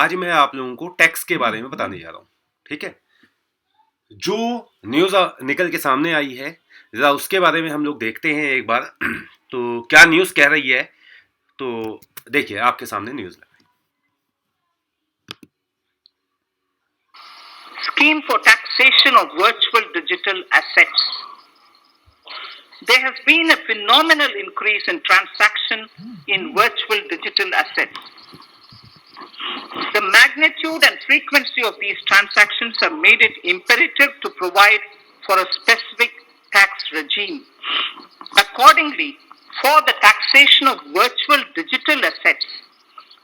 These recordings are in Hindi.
आज मैं आप लोगों को टैक्स के बारे में बताने जा रहा हूं। ठीक है, जो न्यूज़ निकल के सामने आई है जरा उसके बारे में हम लोग देखते हैं एक बार। तो क्या न्यूज़ कह रही है, तो देखिए आपके सामने न्यूज़ है। Scheme for taxation of virtual digital assets. There has been a phenomenal increase in transaction in virtual digital assets. The magnitude and frequency of these transactions have made it imperative to provide for a specific tax regime. Accordingly, for the taxation of virtual digital assets,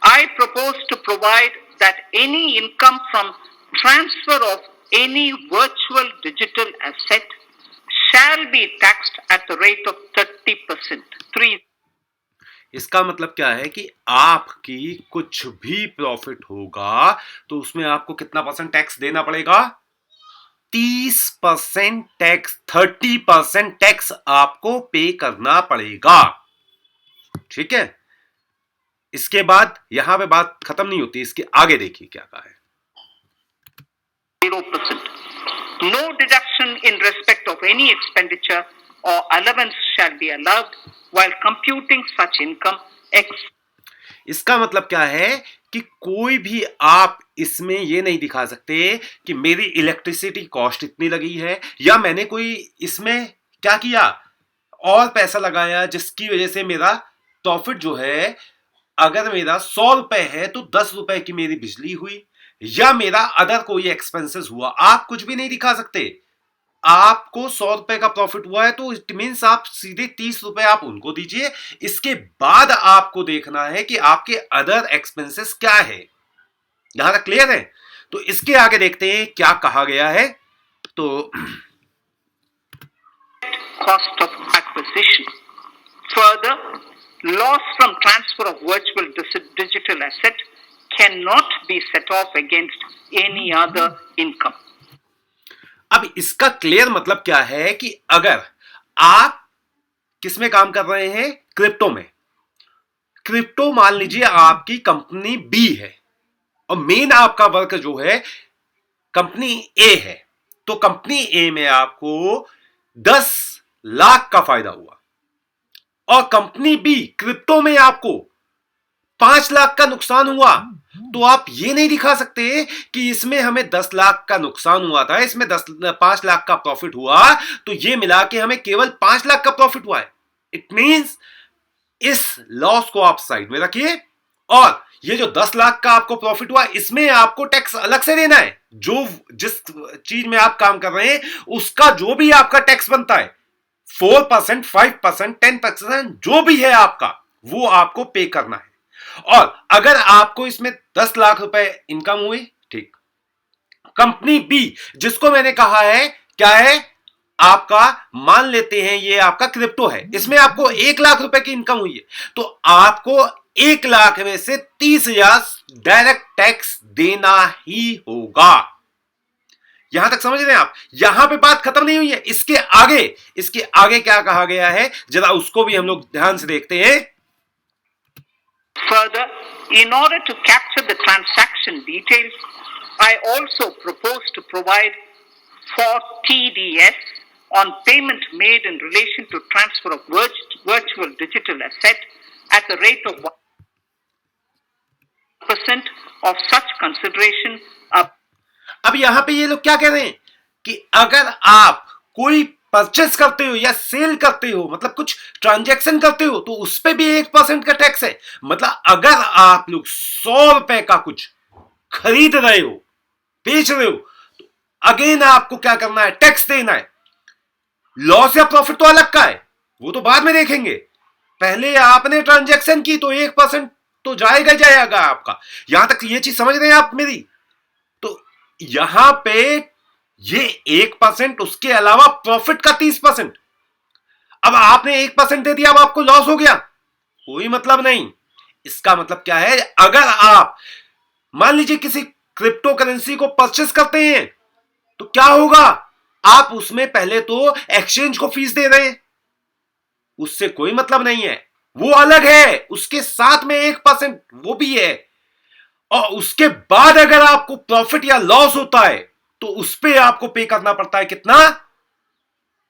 I propose to provide that any income from transfer of any virtual digital asset shall be taxed at the rate of 30%. इसका मतलब क्या है कि आपकी कुछ भी प्रॉफिट होगा तो उसमें आपको कितना परसेंट टैक्स देना पड़ेगा? 30% टैक्स, 30% टैक्स आपको पे करना पड़ेगा। ठीक है, इसके बाद यहां पे बात खत्म नहीं होती, इसके आगे देखिए क्या कहा है। 0%. No deduction in respect of any expenditure or allowance shall be allowed while computing such income. इसका मतलब क्या है कि कोई भी आप इसमें ये नहीं दिखा सकते कि मेरी इलेक्ट्रिसिटी कॉस्ट इतनी लगी है या मैंने कोई इसमें क्या किया और पैसा लगाया जिसकी वजह से मेरा प्रॉफिट जो है, अगर मेरा 100 रुपए है तो 10 रुपए की मेरी बिजली हुई या मेरा अदर कोई एक्सपेंसेस हुआ। आप कुछ भी नहीं दिखा सकते। आपको 100 रुपए का प्रॉफिट हुआ है तो इट मीन्स आप सीधे 30 रुपए आप उनको दीजिए। इसके बाद आपको देखना है कि आपके अदर एक्सपेंसेस क्या है। यहां तक क्लियर है? तो इसके आगे देखते हैं क्या कहा गया है। तो cost of acquisition, further loss from transfer of virtual digital asset cannot be set off against any other income. अब इसका क्लियर मतलब क्या है कि अगर आप किसमें काम कर रहे हैं? क्रिप्टो में। क्रिप्टो मान लीजिए आपकी कंपनी बी है और मेन आपका वर्क जो है कंपनी ए है, तो कंपनी ए में आपको 10 लाख का फायदा हुआ और कंपनी बी क्रिप्टो में आपको 5 लाख का नुकसान हुआ। तो आप ये नहीं दिखा सकते कि इसमें हमें 10 लाख का नुकसान हुआ था, इसमें 5 लाख का प्रॉफिट हुआ, तो ये मिला के हमें केवल 5 लाख का प्रॉफिट हुआ है। इट मींस इस लॉस को आप साइड में रखिए और ये जो 10 लाख का आपको प्रॉफिट हुआ इसमें आपको टैक्स अलग से देना है। जो जिस चीज में आप काम कर रहे हैं उसका जो भी आपका टैक्स बनता है, 4%, 5%, 10%, जो भी है आपका, वो आपको पे करना है। और अगर आपको इसमें 10 लाख रुपए इनकम हुई, ठीक, कंपनी बी जिसको मैंने कहा है क्या है आपका, मान लेते हैं ये आपका क्रिप्टो है, इसमें आपको 1 लाख रुपए की इनकम हुई है, तो आपको 1 लाख में से 30,000 डायरेक्ट टैक्स देना ही होगा। यहां तक समझ रहे हैं आप? यहां पे बात खत्म नहीं हुई है, इसके आगे क्या कहा गया है जरा उसको भी हम लोग ध्यान से देखते हैं। Further, in order to capture the transaction details, I also propose to provide for TDS on payment made in relation to transfer of virtual digital asset at the rate of 1% of such consideration. अब यहां पे ये लोग क्या कह रहे हैं कि अगर आप कोई परचेस करते हो या सेल करते हो, मतलब कुछ ट्रांजैक्शन करते हो, तो उस पे भी 1% का टैक्स है। मतलब अगर आप लोग 100 रुपए का कुछ खरीद रहे हो, बेच रहे हो, तो अगेन आपको क्या करना है? टैक्स देना है। लॉस या प्रॉफिट तो अलग का है, वो तो बाद में देखेंगे। पहले आपने ट्रांजैक्शन की तो 1% तो जाएगा आपका। यहां तक ये चीज समझ रहे हैं आप मेरी? तो यहां पे ये 1%, उसके अलावा प्रॉफिट का 30%। अब आपने 1% दे दिया, अब आपको लॉस हो गया, कोई मतलब नहीं। इसका मतलब क्या है? अगर आप मान लीजिए किसी क्रिप्टो करेंसी को परचेस करते हैं तो क्या होगा? आप उसमें पहले तो एक्सचेंज को फीस दे रहे हैं, उससे कोई मतलब नहीं है, वो अलग है, उसके साथ में 1% वो भी है। और उसके बाद अगर आपको प्रॉफिट या लॉस होता है तो उस पे आपको पे करना पड़ता है कितना?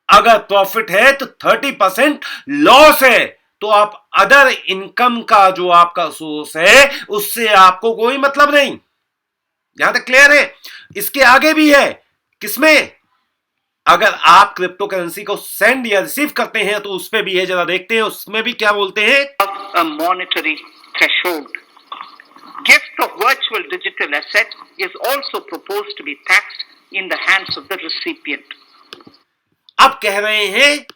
अगर प्रॉफिट है तो 30%, लॉस है तो आप अदर इनकम का जो आपका सोर्स है उससे आपको कोई मतलब नहीं। यहां तक क्लियर है? इसके आगे भी है। किसमें? अगर आप क्रिप्टो करेंसी को सेंड या रिसीव करते हैं तो उस पे भी है, जरा देखते हैं उसमें भी क्या बोलते हैं। A monetary threshold. Gift of virtual digital asset is also proposed to be taxed in the hands of the recipient. अब कह रहे हैं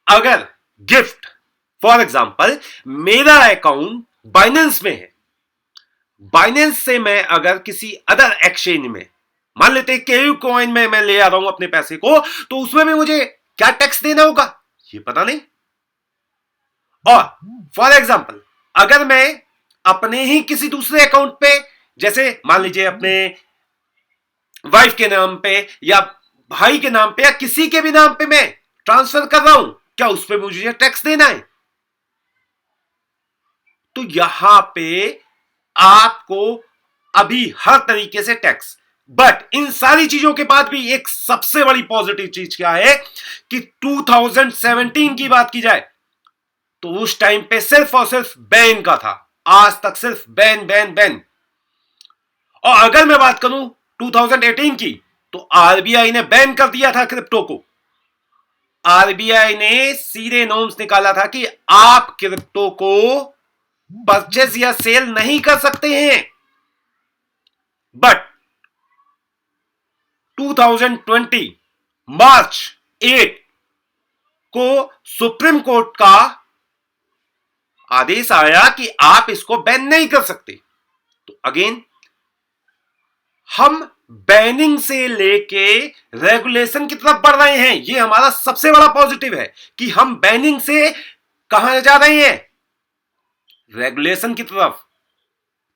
अगर गिफ्ट, फॉर एग्जांपल मेरा अकाउंट बाइनेंस में है, बाइनेंस से मैं अगर किसी अदर एक्सचेंज में, मान लेते हैं केयू कॉइन में मैं ले आ रहा हूं अपने पैसे को, तो उसमें भी मुझे क्या टैक्स देना होगा ये पता नहीं। और फॉर एग्जांपल अगर मैं अपने ही किसी दूसरे अकाउंट पे, जैसे मान लीजिए अपने वाइफ के नाम पे या भाई के नाम पे या किसी के भी नाम पे मैं ट्रांसफर कर रहा हूं, क्या उस पर मुझे टैक्स देना है? तो यहां पे आपको अभी हर तरीके से टैक्स, बट इन सारी चीजों के बाद भी एक सबसे बड़ी पॉजिटिव चीज क्या है कि 2017 की बात की जाए तो उस टाइम पे सिर्फ और सिर्फ बैन का था, आज तक सिर्फ बैन बैन बैन। और अगर मैं बात करूं 2018 की तो आरबीआई ने बैन कर दिया था क्रिप्टो को। आरबीआई ने सीधे नॉर्म्स निकाला था कि आप क्रिप्टो को परचेज या सेल नहीं कर सकते हैं। बट 2020 मार्च 8 को सुप्रीम कोर्ट का आदेश आया कि आप इसको बैन नहीं कर सकते। तो अगेन हम बैनिंग से लेके रेगुलेशन की तरफ बढ़ रहे हैं। ये हमारा सबसे बड़ा पॉजिटिव है कि हम बैनिंग से कहां जा रहे हैं? रेगुलेशन की तरफ।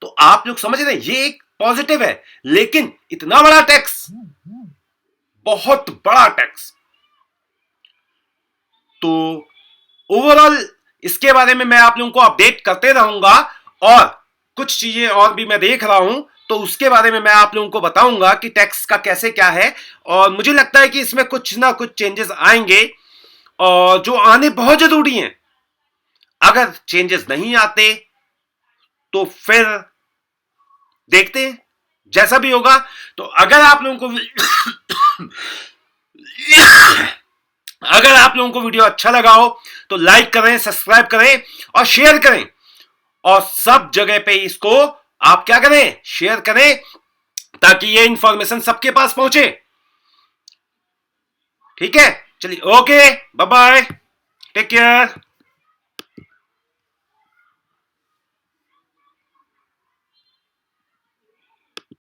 तो आप लोग समझ रहे हैं ये एक पॉजिटिव है, लेकिन इतना बड़ा टैक्स, बहुत बड़ा टैक्स। तो ओवरऑल इसके बारे में मैं आप लोगों को अपडेट करते रहूंगा और कुछ चीजें और भी मैं देख रहा हूं तो उसके बारे में मैं आप लोगों को बताऊंगा कि टैक्स का कैसे क्या है। और मुझे लगता है कि इसमें कुछ ना कुछ चेंजेस आएंगे और जो आने बहुत जरूरी हैं। अगर चेंजेस नहीं आते तो फिर देखते हैं जैसा भी होगा। तो अगर आप लोगों को अगर आप लोगों को वीडियो अच्छा लगा हो तो लाइक करें, सब्सक्राइब करें और शेयर करें। और सब जगह पे इसको आप क्या करें? शेयर करें ताकि ये इंफॉर्मेशन सबके पास पहुंचे। ठीक है, चलिए, okay, bye bye, take care.